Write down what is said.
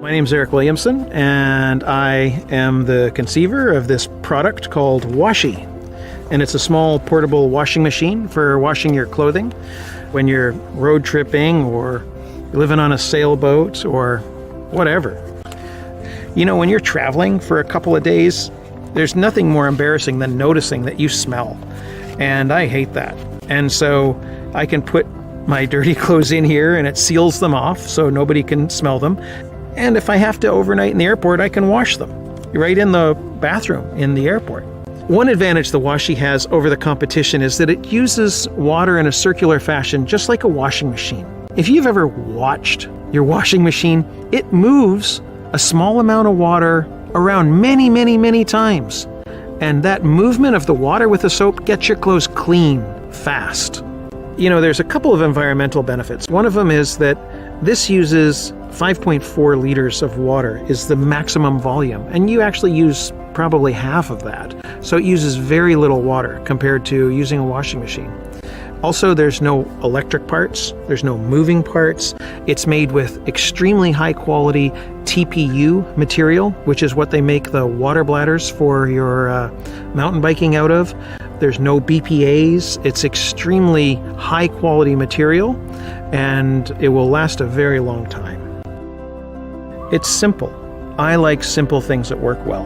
My name's Eric Williamson, and I am the conceiver of this product called Waschii. And it's a small portable washing machine for washing your clothing when you're road tripping or living on a sailboat or whatever. You know, when you're traveling for a couple of days, there's nothing more embarrassing than noticing that you smell. And I hate that. And so I can put my dirty clothes in here and it seals them off so nobody can smell them. And if I have to overnight in the airport, I can wash them right in the bathroom in the airport. One advantage the Waschii has over the competition is that it uses water in a circular fashion, just like a washing machine. If you've ever watched your washing machine, it moves a small amount of water around many, many, many times. And that movement of the water with the soap gets your clothes clean fast. You know, there's a couple of environmental benefits. One of them is that this uses 5.4 liters of water is the maximum volume, and you actually use probably half of that. So it uses very little water compared to using a washing machine. Also, there's no electric parts, there's no moving parts. It's made with extremely high quality TPU material, which is what they make the water bladders for your mountain biking out of. There's no BPAs. It's extremely high quality material, and it will last a very long time. It's simple. I like simple things that work well.